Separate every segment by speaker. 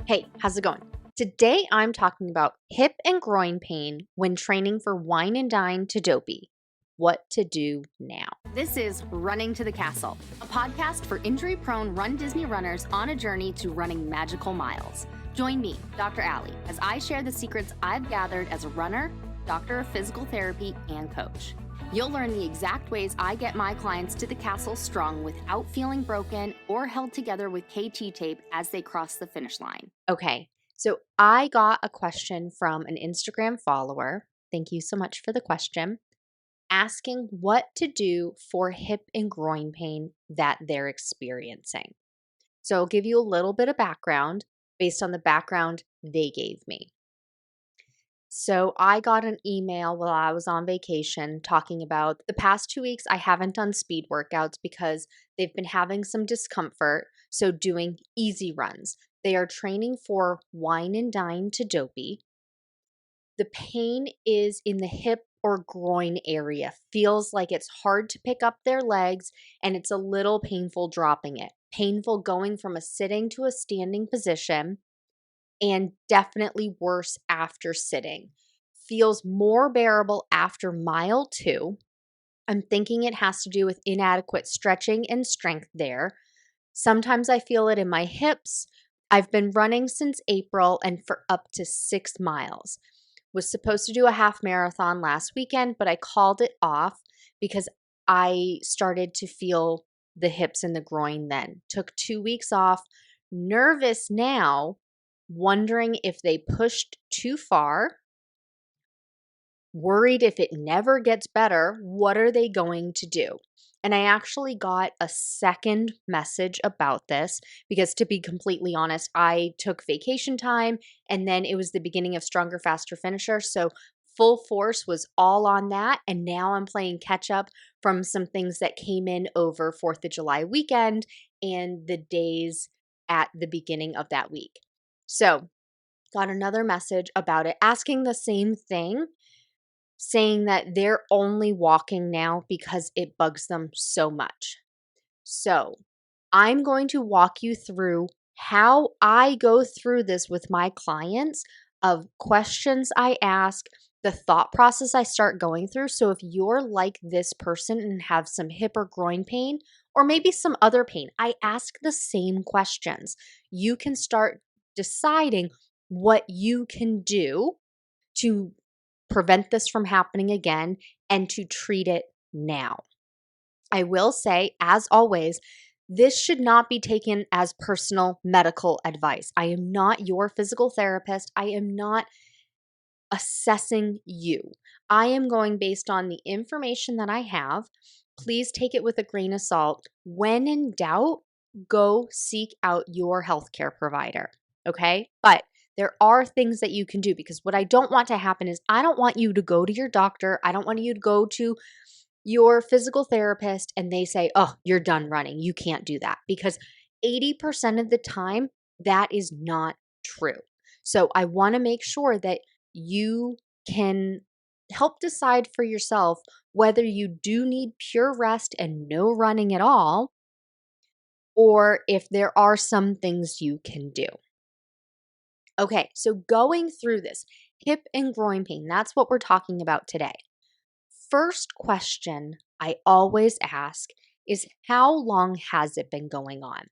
Speaker 1: Hey, how's it going? Today I'm talking about hip and groin pain when training for Wine and Dine to Dopey. What to do now.
Speaker 2: This is Running to the Castle, a podcast for injury-prone RunDisney runners on a journey to running magical miles. Join me, Dr. Allie, as I share the secrets I've gathered as a runner, doctor of physical therapy, and coach. You'll learn the exact ways I get my clients to the castle strong without feeling broken or held together with KT tape as they cross the finish line.
Speaker 1: Okay, so I got a question from an Instagram follower. Thank you so much for the question. Asking what to do for hip and groin pain that they're experiencing. So I'll give you a little bit of background based on the background they gave me. So I got an email while I was on vacation talking about the past 2 weeks I haven't done speed workouts because they've been having some discomfort, so doing easy runs. They are training for Wine and Dine to Dopey. The pain is in the hip or groin area. Feels like it's hard to pick up their legs and it's a little painful dropping it. Painful going from a sitting to a standing position, and definitely worse after sitting. Feels more bearable after mile 2. I'm thinking it has to do with inadequate stretching and strength there. Sometimes I feel it in my hips. I've been running since April and for up to 6 miles. Was supposed to do a half marathon last weekend, but I called it off because I started to feel the hips and the groin then. Took 2 weeks off. Nervous now, wondering if they pushed too far, worried if it never gets better, what are they going to do? And I actually got a second message about this because, to be completely honest, I took vacation time and then it was the beginning of Stronger, Faster, Finisher. So full force was all on that. And now I'm playing catch up from some things that came in over 4th of July weekend and the days at the beginning of that week. So, got another message about it, asking the same thing, saying that they're only walking now because it bugs them so much. So, I'm going to walk you through how I go through this with my clients, of questions I ask, the thought process I start going through. So, if you're like this person and have some hip or groin pain, or maybe some other pain, I ask the same questions. You can start deciding what you can do to prevent this from happening again and to treat it now. I will say, as always, this should not be taken as personal medical advice. I am not your physical therapist. I am not assessing you. I am going based on the information that I have. Please take it with a grain of salt. When in doubt, go seek out your healthcare provider. Okay? But there are things that you can do, because what I don't want to happen is I don't want you to go to your doctor. I don't want you to go to your physical therapist and they say, oh, you're done running. You can't do that, because 80% of the time that is not true. So I want to make sure that you can help decide for yourself whether you do need pure rest and no running at all, or if there are some things you can do. Okay, so going through this, hip and groin pain, that's what we're talking about today. First question I always ask is, how long has it been going on?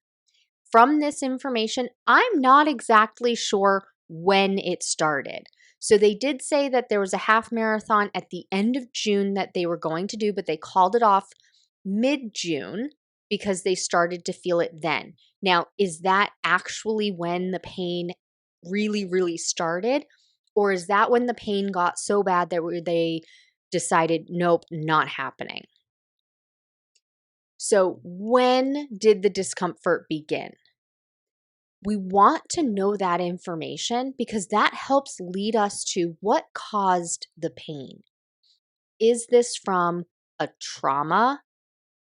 Speaker 1: From this information, I'm not exactly sure when it started. So they did say that there was a half marathon at the end of June that they were going to do, but they called it off mid-June because they started to feel it then. Now, is that actually when the pain really, really started? Or is that when the pain got so bad that they decided, nope, not happening? So when did the discomfort begin? We want to know that information because that helps lead us to what caused the pain. Is this from a trauma,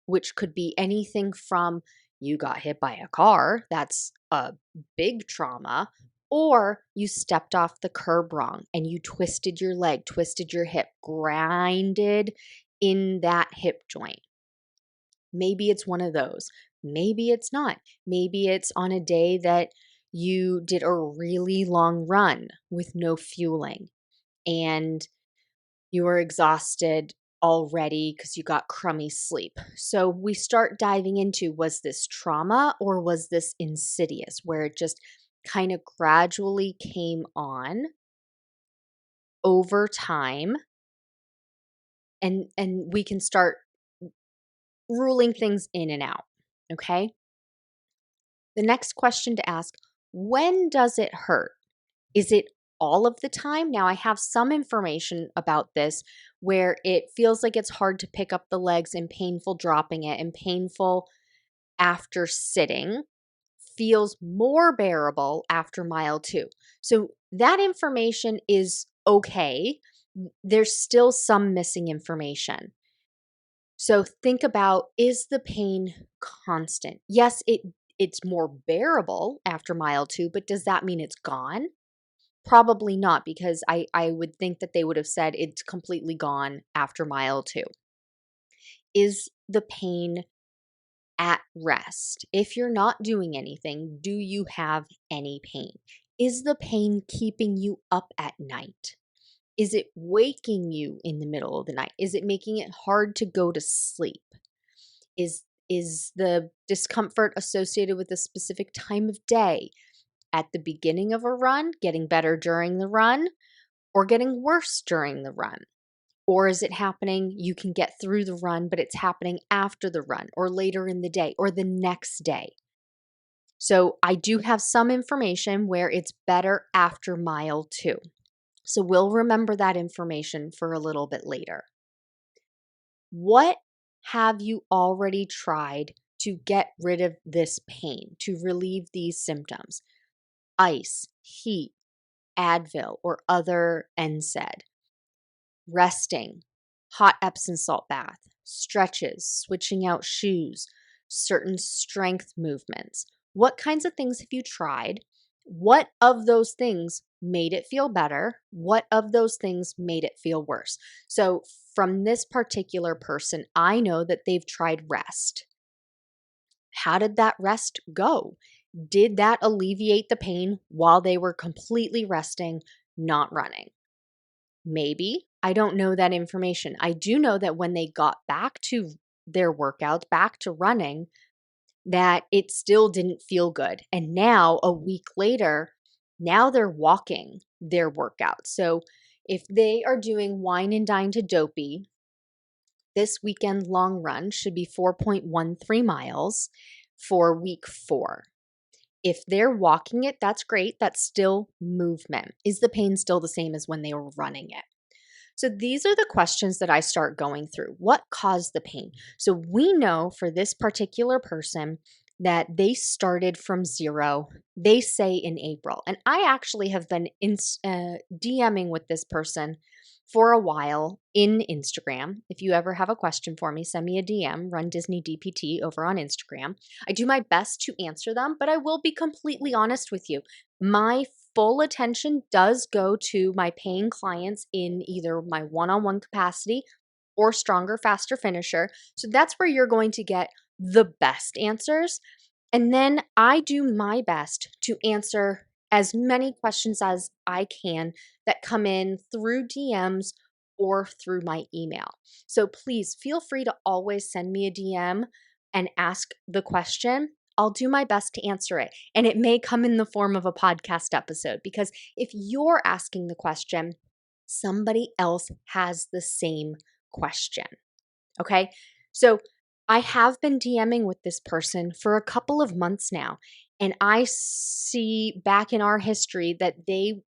Speaker 1: which could be anything from you got hit by a car, that's a big trauma, or you stepped off the curb wrong and you twisted your leg, twisted your hip, grinded in that hip joint. Maybe it's one of those. Maybe it's not. Maybe it's on a day that you did a really long run with no fueling and you were exhausted already because you got crummy sleep. So we start diving into, was this trauma or was this insidious, where it just kind of gradually came on over time, and we can start ruling things in and out. Okay? The next question to ask, when does it hurt? Is it all of the time? Now, I have some information about this where it feels like it's hard to pick up the legs and painful dropping it and painful after sitting, feels more bearable after mile 2. So that information is okay. There's still some missing information. So think about, is the pain constant? Yes, it's more bearable after mile 2, but does that mean it's gone? Probably not, because I would think that they would have said it's completely gone after mile 2. Is the pain at rest? If you're not doing anything, do you have any pain? Is the pain keeping you up at night? Is it waking you in the middle of the night? Is it making it hard to go to sleep? Is the discomfort associated with a specific time of day? At the beginning of a run, getting better during the run, or getting worse during the run? Or is it happening, you can get through the run, but it's happening after the run or later in the day or the next day? So I do have some information where it's better after mile 2. So we'll remember that information for a little bit later. What have you already tried to get rid of this pain, to relieve these symptoms? Ice, heat, Advil, or other NSAID, resting, hot Epsom salt bath, stretches, switching out shoes, certain strength movements. What kinds of things have you tried? What of those things made it feel better? What of those things made it feel worse? So from this particular person, I know that they've tried rest. How did that rest go? Did that alleviate the pain while they were completely resting, not running? Maybe. I don't know that information. I do know that when they got back to their workouts, back to running, that it still didn't feel good. And now, a week later, now they're walking their workout. So if they are doing Wine and Dine to Dopey, this weekend long run should be 4.13 miles for week 4. If they're walking it, that's great. That's still movement. Is the pain still the same as when they were running it? So these are the questions that I start going through. What caused the pain? So we know for this particular person that they started from 0, they say in April. And I actually have been DMing with this person for a while in Instagram. If you ever have a question for me, send me a DM, runDisney DPT over on Instagram. I do my best to answer them, but I will be completely honest with you. My full attention does go to my paying clients in either my one-on-one capacity or stronger, faster finisher. So that's where you're going to get the best answers. And then I do my best to answer as many questions as I can that come in through DMs or through my email. So please feel free to always send me a DM and ask the question. I'll do my best to answer it. And it may come in the form of a podcast episode, because if you're asking the question, somebody else has the same question. Okay? So I have been DMing with this person for a couple of months now, and I see back in our history that they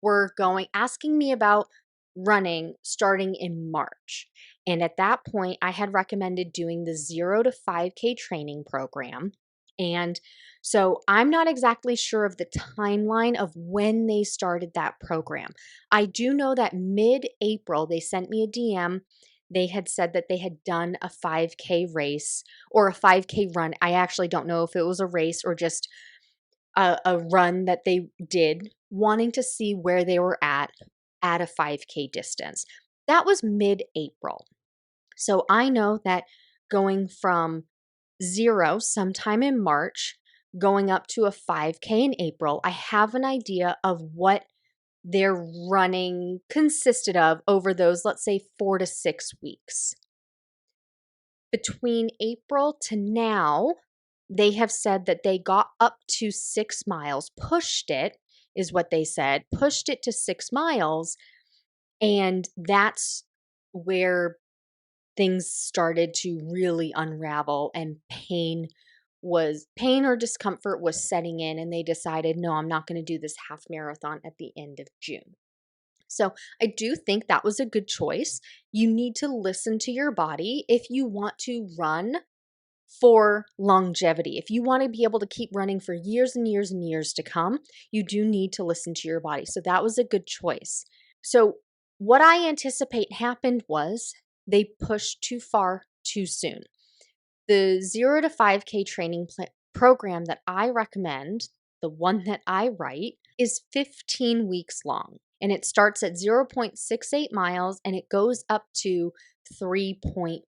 Speaker 1: were asking me about running starting in March. And at that point, I had recommended doing the 0 to 5K training program. And so I'm not exactly sure of the timeline of when they started that program. I do know that mid-April, they sent me a DM. They had said that they had done a 5K race or a 5K run. I actually don't know if it was a race or just a run that they did, wanting to see where they were at a 5K distance. That was mid-April. So I know that going from 0 sometime in March, going up to a 5K in April, I have an idea of what their running consisted of over those, let's say, 4 to 6 weeks. Between April to now, they have said that they got up to 6 miles, pushed it, is what they said, pushed it to 6 miles. And that's where things started to really unravel, and pain or discomfort was setting in, and they decided, no, I'm not going to do this half marathon at the end of June. So I do think that was a good choice. You need to listen to your body if you want to run for longevity. If you want to be able to keep running for years and years and years to come, you do need to listen to your body. So that was a good choice. So what I anticipate happened was they pushed too far too soon. The 0 to 5K training program that I recommend, the one that I write, is 15 weeks long. And it starts at 0.68 miles and it goes up to 3.1,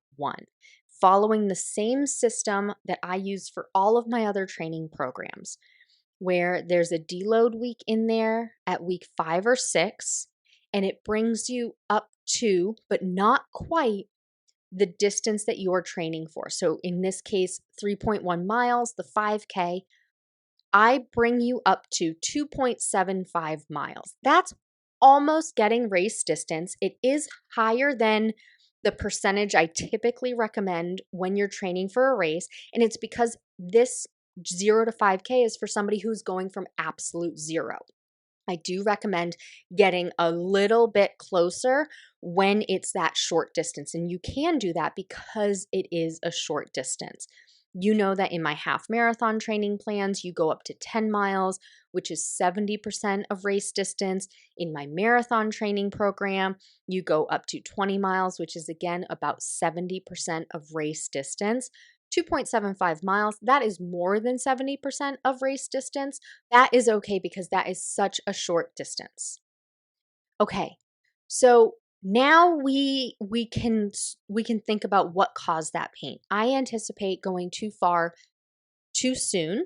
Speaker 1: following the same system that I use for all of my other training programs, where there's a deload week in there at week 5 or 6, and it brings you up to, but not quite, the distance that you're training for. So in this case, 3.1 miles, the 5K, I bring you up to 2.75 miles. That's almost getting race distance. It is higher than the percentage I typically recommend when you're training for a race. And it's because this 0 to 5K is for somebody who's going from absolute zero. I do recommend getting a little bit closer when it's that short distance. And you can do that because it is a short distance. You know that in my half marathon training plans, you go up to 10 miles, which is 70% of race distance. In my marathon training program, you go up to 20 miles, which is again about 70% of race distance. 2.75 miles, that is more than 70% of race distance. That is okay because that is such a short distance. Okay, so now we can think about what caused that pain. I anticipate going too far too soon.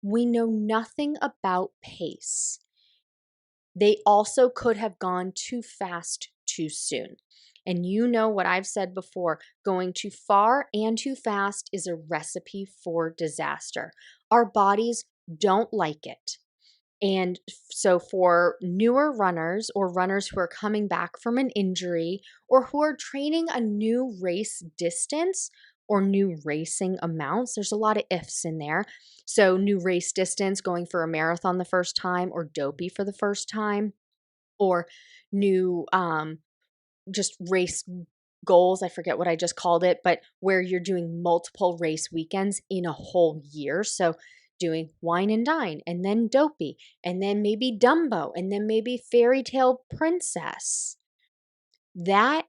Speaker 1: We know nothing about pace. They also could have gone too fast too soon. And you know what I've said before, going too far and too fast is a recipe for disaster. Our bodies don't like it. And so for newer runners or runners who are coming back from an injury or who are training a new race distance or new racing amounts, there's a lot of ifs in there. So new race distance, going for a marathon the first time, or Dopey for the first time, or new just race goals. I forget what I just called it, but where you're doing multiple race weekends in a whole year. So doing Wine and Dine, and then Dopey, and then maybe Dumbo, and then maybe Fairy Tale Princess. That's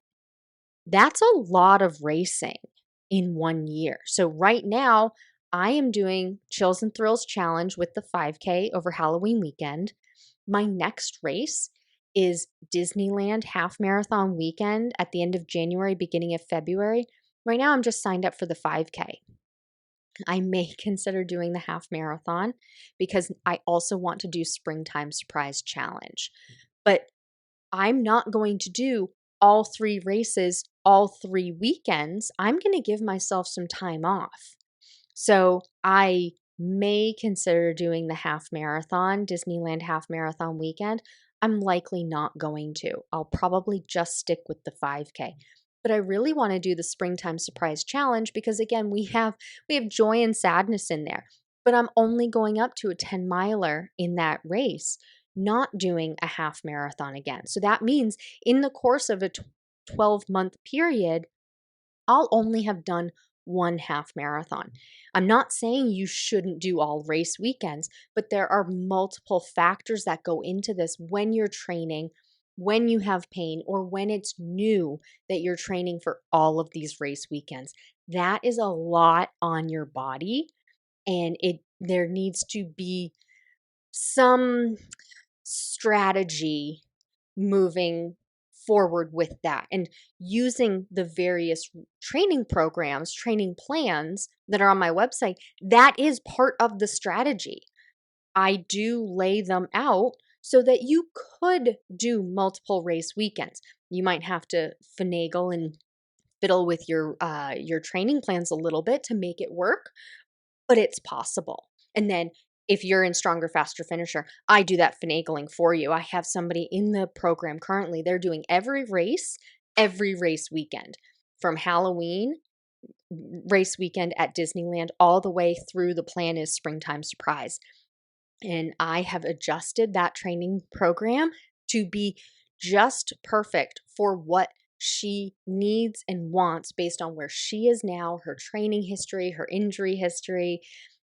Speaker 1: a lot of racing in 1 year. So right now, I am doing Chills and Thrills Challenge with the 5K over Halloween weekend. My next race is Disneyland Half Marathon Weekend at the end of January, beginning of February. Right now, I'm just signed up for the 5K. I may consider doing the half marathon because I also want to do Springtime Surprise Challenge. But I'm not going to do all 3 races, all 3 weekends. I'm going to give myself some time off. So I may consider doing the half marathon, Disneyland Half Marathon Weekend. I'm likely not going to. I'll probably just stick with the 5K. But I really want to do the Springtime Surprise Challenge because, again, we have joy and sadness in there. But I'm only going up to a 10-miler in that race, not doing a half marathon again. So that means in the course of a 12-month period, I'll only have done 1 half marathon. I'm not saying you shouldn't do all race weekends, but there are multiple factors that go into this when you're training, when you have pain, or when it's new that you're training for all of these race weekends. That is a lot on your body, and there needs to be some strategy moving forward with that and using the various training programs, training plans that are on my website. That is part of the strategy. I do lay them out so that you could do multiple race weekends. You might have to finagle and fiddle with your training plans a little bit to make it work, but it's possible. And then if you're in Stronger, Faster, Finisher, I do that finagling for you. I have somebody in the program currently. They're doing every race weekend, from Halloween race weekend at Disneyland all the way through the plan is Springtime Surprise. And I have adjusted that training program to be just perfect for what she needs and wants based on where she is now, her training history, her injury history,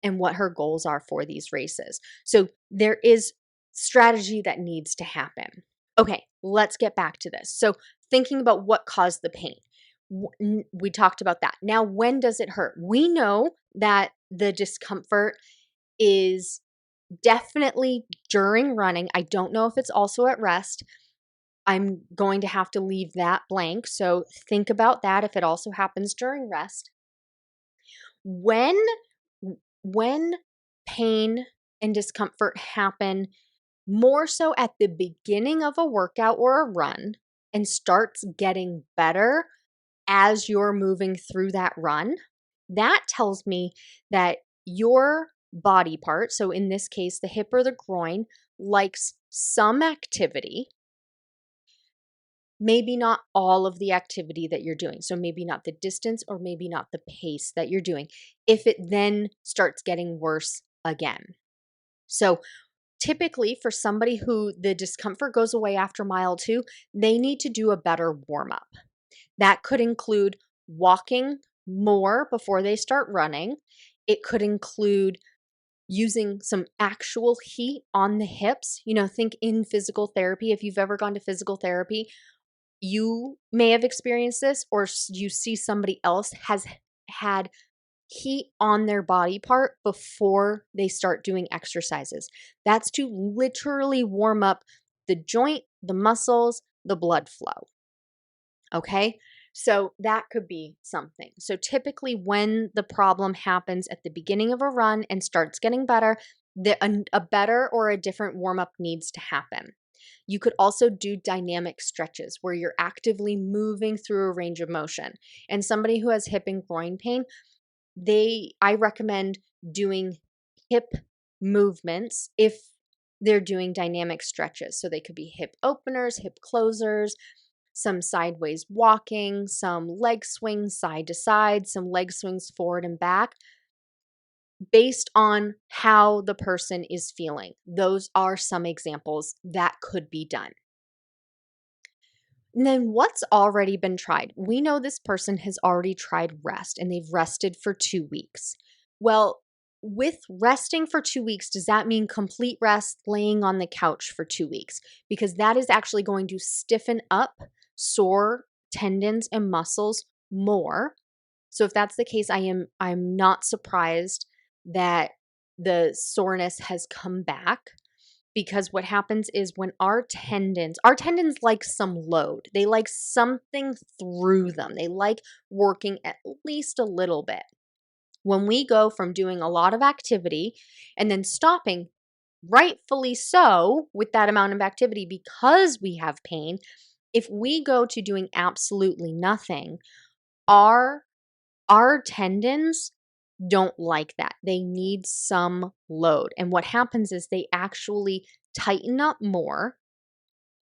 Speaker 1: and what her goals are for these races. So there is strategy that needs to happen. Okay, let's get back to this. So thinking about what caused the pain. We talked about that. Now, when does it hurt? We know that the discomfort is definitely during running. I don't know if it's also at rest. I'm going to have to leave that blank. So think about that if it also happens during rest. When pain and discomfort happen more so at the beginning of a workout or a run and starts getting better as you're moving through that run, that tells me that your body part, so in this case, the hip or the groin, likes some activity, maybe not all of the activity that you're doing. So maybe not the distance or maybe not the pace that you're doing, if it then starts getting worse again. So typically for somebody who the discomfort goes away after mile 2, they need to do a better warm up. That could include walking more before they start running. It could include using some actual heat on the hips. Think in physical therapy. If you've ever gone to physical therapy, you may have experienced this, or you see somebody else has had heat on their body part before they start doing exercises. That's to literally warm up the joint, the muscles, the blood flow. Okay, so that could be something. So typically when the problem happens at the beginning of a run and starts getting better, a better or a different warm-up needs to happen. You could also do dynamic stretches where you're actively moving through a range of motion. And somebody who has hip and groin pain, I recommend doing hip movements if they're doing dynamic stretches. So they could be hip openers, hip closers, some sideways walking, some leg swings side to side, some leg swings forward and back, based on how the person is feeling. Those are some examples that could be done. And then what's already been tried? We know this person has already tried rest and they've rested for 2 weeks. Well, with resting for 2 weeks, does that mean complete rest, laying on the couch for 2 weeks? Because that is actually going to stiffen up sore tendons and muscles more. So if that's the case, I'm not surprised that the soreness has come back, because what happens is when our tendons like some load. They like something through them. They like working at least a little bit. When we go from doing a lot of activity and then stopping, rightfully so, with that amount of activity because we have pain, if we go to doing absolutely nothing, our tendons don't like that. They need some load. And what happens is they actually tighten up more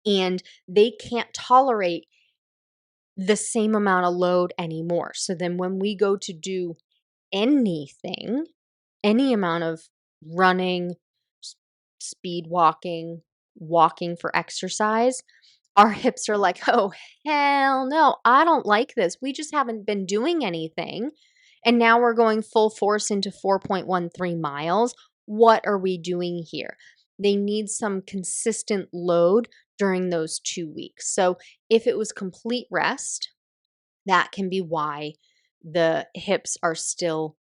Speaker 1: and they can't tolerate the same amount of load anymore. So then when we go to do anything, any amount of running, speed walking, walking for exercise, our hips are like, oh, hell no, I don't like this. We just haven't been doing anything. And now we're going full force into 4.13 miles. What are we doing here? They need some consistent load during those 2 weeks. So if it was complete rest, that can be why the hips are still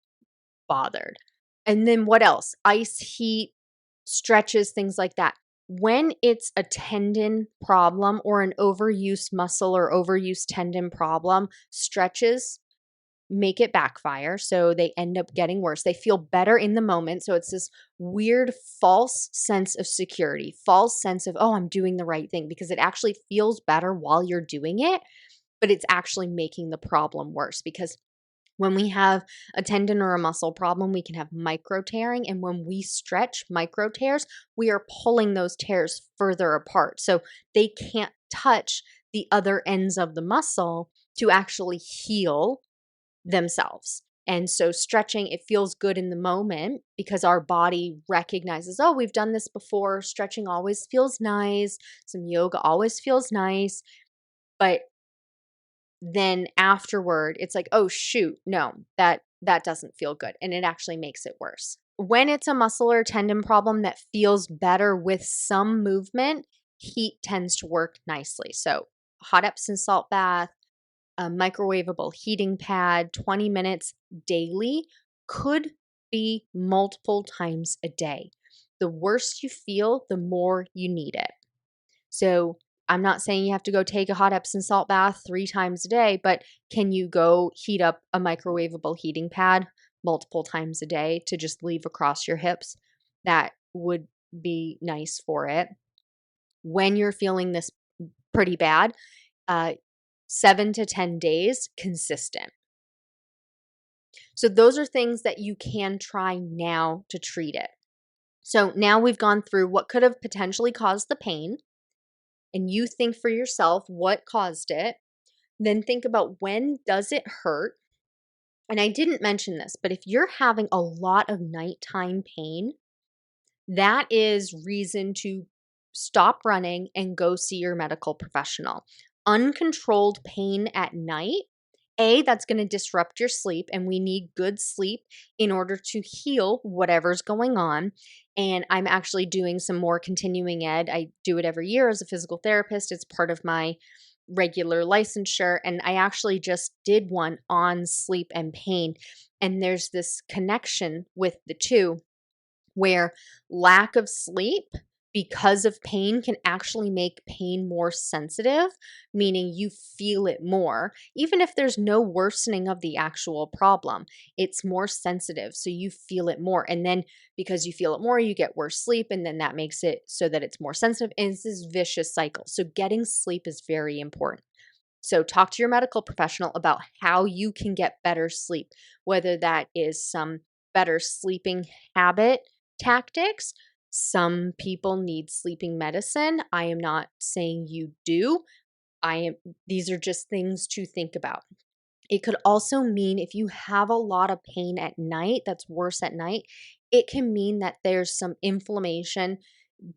Speaker 1: bothered. And then what else? Ice, heat, stretches, things like that. When it's a tendon problem or an overuse muscle or overuse tendon problem, stretches make it backfire. So they end up getting worse. They feel better in the moment. So it's this weird false sense of security, false sense of, oh, I'm doing the right thing, because it actually feels better while you're doing it, but it's actually making the problem worse. Because when we have a tendon or a muscle problem, we can have micro tearing. And when we stretch micro tears, we are pulling those tears further apart. So they can't touch the other ends of the muscle to actually heal themselves. And so stretching, it feels good in the moment because our body recognizes, oh, we've done this before. Stretching always feels nice. Some yoga always feels nice. But then afterward, it's like, oh shoot, no, that doesn't feel good. And it actually makes it worse. When it's a muscle or tendon problem that feels better with some movement, heat tends to work nicely. So hot Epsom salt bath, a microwavable heating pad, 20 minutes daily, could be multiple times a day. The worse you feel, the more you need it. So I'm not saying you have to go take a hot Epsom salt bath 3 times a day, but can you go heat up a microwavable heating pad multiple times a day to just leave across your hips? That would be nice for it. When you're feeling this pretty bad, 7 to 10 days consistent. So those are things that you can try now to treat it. So now we've gone through what could have potentially caused the pain, and you think for yourself what caused it. Then think about, when does it hurt? And I didn't mention this, but if you're having a lot of nighttime pain, that is reason to stop running and go see your medical professional. Uncontrolled pain at night, that's going to disrupt your sleep, and we need good sleep in order to heal whatever's going on. And I'm actually doing some more continuing ed. I do it every year as a physical therapist. It's part of my regular licensure. And I actually just did one on sleep and pain. And there's this connection with the two, where lack of sleep because of pain can actually make pain more sensitive, meaning you feel it more. Even if there's no worsening of the actual problem, it's more sensitive, so you feel it more. And then because you feel it more, you get worse sleep, and then that makes it so that it's more sensitive. And it's this vicious cycle. So getting sleep is very important. So talk to your medical professional about how you can get better sleep, whether that is some better sleeping habit tactics. Some people need sleeping medicine. I am not saying you do. These are just things to think about. It could also mean, if you have a lot of pain at night, that's worse at night, it can mean that there's some inflammation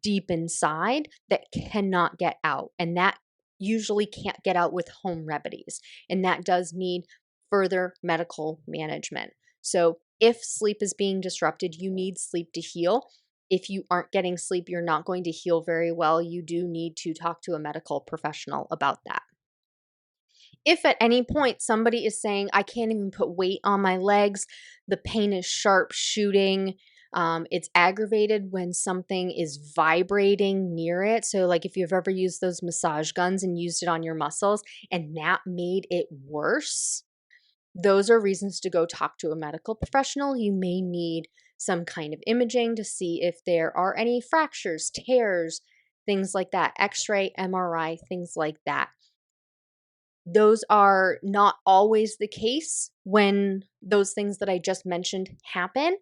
Speaker 1: deep inside that cannot get out. And that usually can't get out with home remedies. And that does need further medical management. So if sleep is being disrupted, you need sleep to heal. If you aren't getting sleep, you're not going to heal very well. You do need to talk to a medical professional about that. If at any point somebody is saying, I can't even put weight on my legs, the pain is sharp shooting, it's aggravated when something is vibrating near it. So like if you've ever used those massage guns and used it on your muscles and that made it worse, those are reasons to go talk to a medical professional. You may need some kind of imaging to see if there are any fractures, tears, things like that, X-ray, MRI, things like that. Those are not always the case when those things that I just mentioned happen,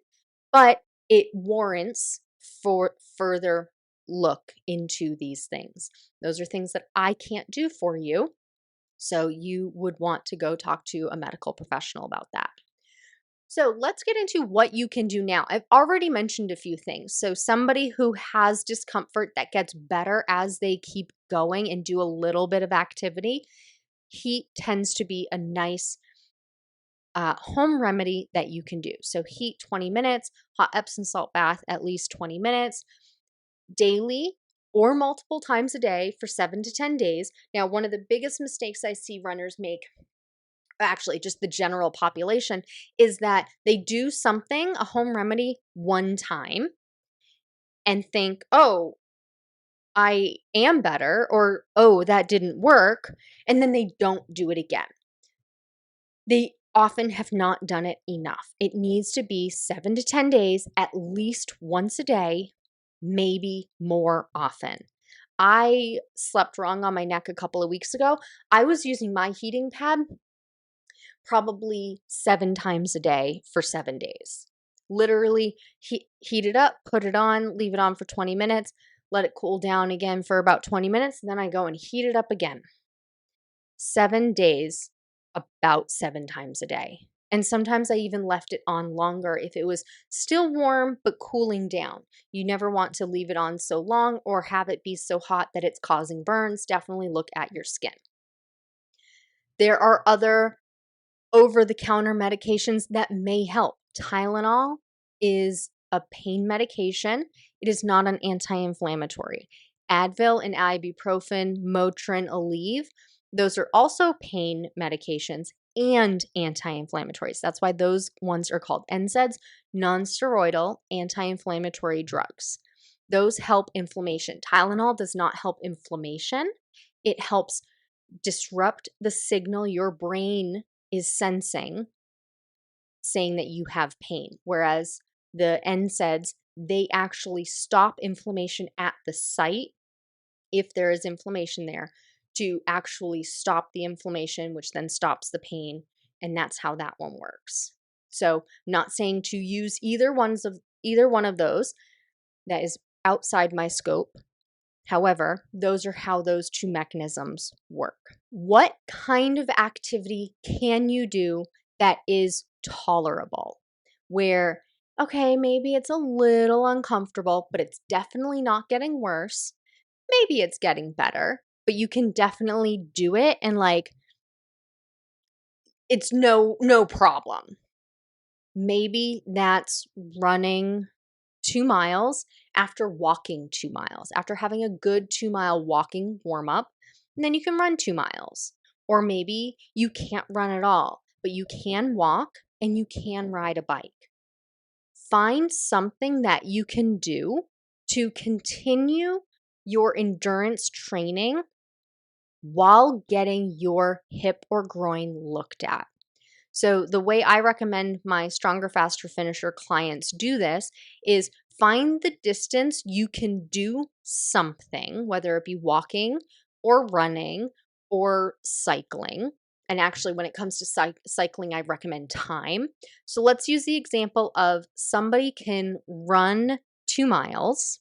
Speaker 1: but it warrants for further look into these things. Those are things that I can't do for you. So you would want to go talk to a medical professional about that. So let's get into what you can do now. I've already mentioned a few things. So somebody who has discomfort that gets better as they keep going and do a little bit of activity, heat tends to be a nice home remedy that you can do. So heat 20 minutes, hot Epsom salt bath at least 20 minutes daily or multiple times a day for 7 to 10 days. Now, one of the biggest mistakes I see runners make, actually just the general population, is that they do something, a home remedy, one time and think, oh, I am better, or, oh, that didn't work, and then they don't do it again. They often have not done it enough. It needs to be 7 to 10 days, at least once a day, maybe more often. I slept wrong on my neck a couple of weeks ago. I was using my heating pad probably 7 times a day for 7 days. Literally heat it up, put it on, leave it on for 20 minutes, let it cool down again for about 20 minutes, then I go and heat it up again. 7 days, about 7 times a day. And sometimes I even left it on longer if it was still warm but cooling down. You never want to leave it on so long or have it be so hot that it's causing burns. Definitely look at your skin. There are other over-the-counter medications that may help. Tylenol is a pain medication. It is not an anti-inflammatory. Advil and ibuprofen, Motrin, Aleve, those are also pain medications and anti-inflammatories. That's why those ones are called NSAIDs, non-steroidal anti-inflammatory drugs. Those help inflammation. Tylenol does not help inflammation. It helps disrupt the signal your brain is sensing, saying that you have pain. Whereas the NSAIDs, they actually stop inflammation at the site, if there is inflammation there, to actually stop the inflammation, which then stops the pain. And that's how that one works. So, not saying to use either one of those. That is outside my scope. However, those are how those two mechanisms work. What kind of activity can you do that is tolerable? Where, okay, maybe it's a little uncomfortable, but it's definitely not getting worse. Maybe it's getting better, but you can definitely do it and it's no problem. Maybe that's running 2 miles after walking 2 miles, after having a good 2-mile walking warm up, and then you can run 2 miles. Or maybe you can't run at all, but you can walk and you can ride a bike. Find something that you can do to continue your endurance training while getting your hip or groin looked at. So the way I recommend my Stronger, Faster Finisher clients do this is find the distance you can do something, whether it be walking or running or cycling. And actually, when it comes to cycling, I recommend time. So let's use the example of somebody can run 2 miles,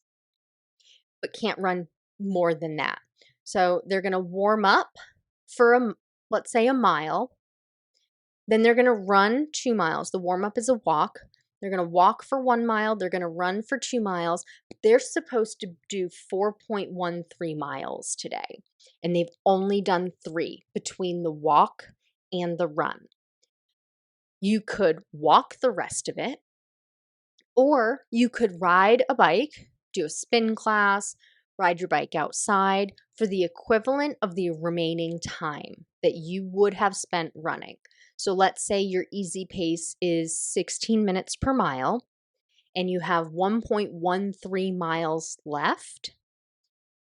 Speaker 1: but can't run more than that. So they're going to warm up for let's say a mile. Then they're going to run 2 miles. The warm up is a walk. They're going to walk for 1 mile. They're going to run for 2 miles. But they're supposed to do 4.13 miles today. And they've only done 3 between the walk and the run. You could walk the rest of it, or you could ride a bike, do a spin class, ride your bike outside for the equivalent of the remaining time that you would have spent running. So let's say your easy pace is 16 minutes per mile and you have 1.13 miles left.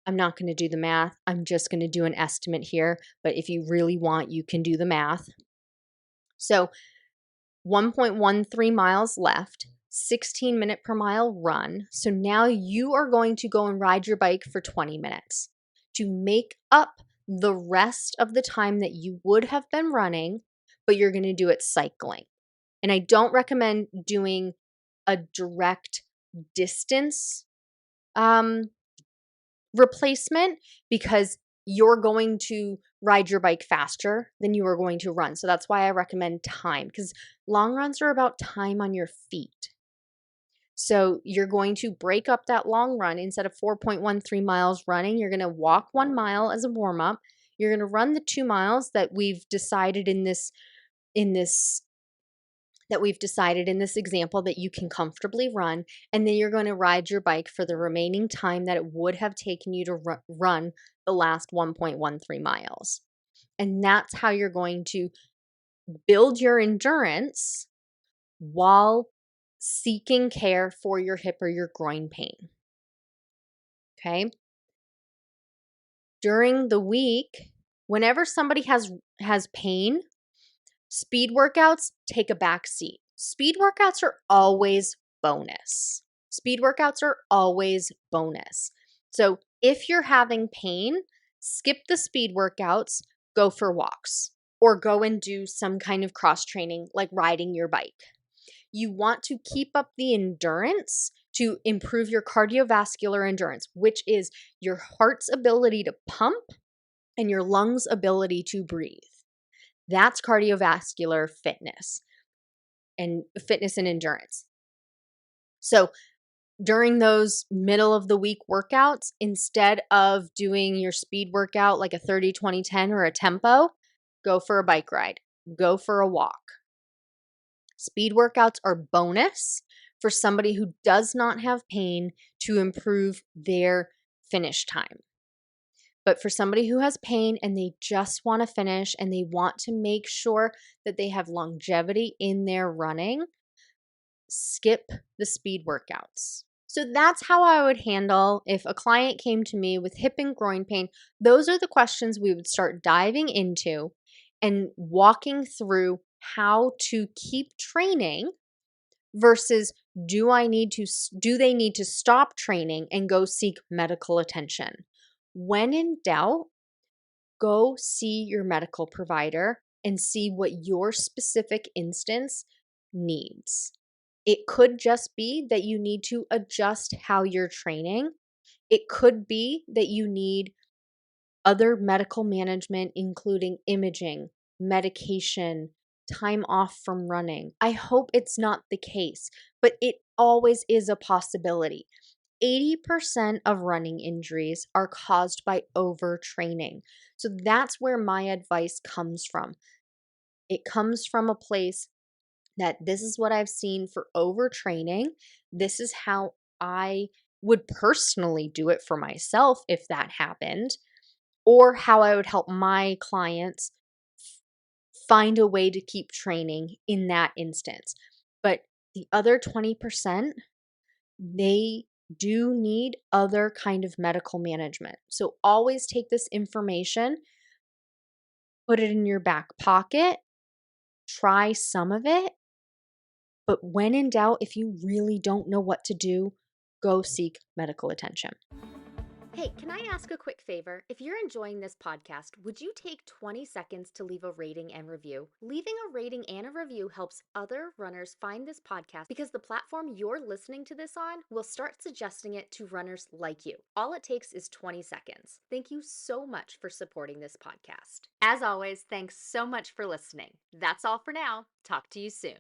Speaker 1: I'm not going to do the math. I'm just going to do an estimate here, but if you really want, you can do the math. So 1.13 miles left, 16-minute per mile run. So now you are going to go and ride your bike for 20 minutes to make up the rest of the time that you would have been running, but you're going to do it cycling. And I don't recommend doing a direct distance replacement because you're going to ride your bike faster than you are going to run. So that's why I recommend time, because long runs are about time on your feet. So you're going to break up that long run. Instead of 4.13 miles running, you're going to walk 1 mile as a warm up. You're going to run the 2 miles that we've decided in this example that you can comfortably run, and then you're going to ride your bike for the remaining time that it would have taken you to run the last 1.13 miles. And that's how you're going to build your endurance while seeking care for your hip or your groin pain. Okay? During the week, whenever somebody has pain, speed workouts take a back seat. Speed workouts are always bonus. Speed workouts are always bonus. So if you're having pain, skip the speed workouts, go for walks, or go and do some kind of cross training like riding your bike. You want to keep up the endurance to improve your cardiovascular endurance, which is your heart's ability to pump and your lungs' ability to breathe. That's cardiovascular fitness and endurance. So during those middle of the week workouts, instead of doing your speed workout like a 30, 20, 10 or a tempo, go for a bike ride, go for a walk. Speed workouts are bonus for somebody who does not have pain to improve their finish time. But for somebody who has pain and they just want to finish and they want to make sure that they have longevity in their running, skip the speed workouts. So that's how I would handle if a client came to me with hip and groin pain. Those are the questions we would start diving into and walking through how to keep training versus do they need to stop training and go seek medical attention. When in doubt, go see your medical provider and see what your specific instance needs. It could just be that you need to adjust how you're training. It could be that you need other medical management, including imaging, medication, time off from running. I hope it's not the case, but it always is a possibility. 80% of running injuries are caused by overtraining. So that's where my advice comes from. It comes from a place that this is what I've seen for overtraining. This is how I would personally do it for myself if that happened, or how I would help my clients find a way to keep training in that instance. But the other 20%, they do need other kind of medical management. So always take this information, put it in your back pocket, try some of it. But when in doubt, if you really don't know what to do, go seek medical attention.
Speaker 2: Hey, can I ask a quick favor? If you're enjoying this podcast, would you take 20 seconds to leave a rating and review? Leaving a rating and a review helps other runners find this podcast because the platform you're listening to this on will start suggesting it to runners like you. All it takes is 20 seconds. Thank you so much for supporting this podcast. As always, thanks so much for listening. That's all for now. Talk to you soon.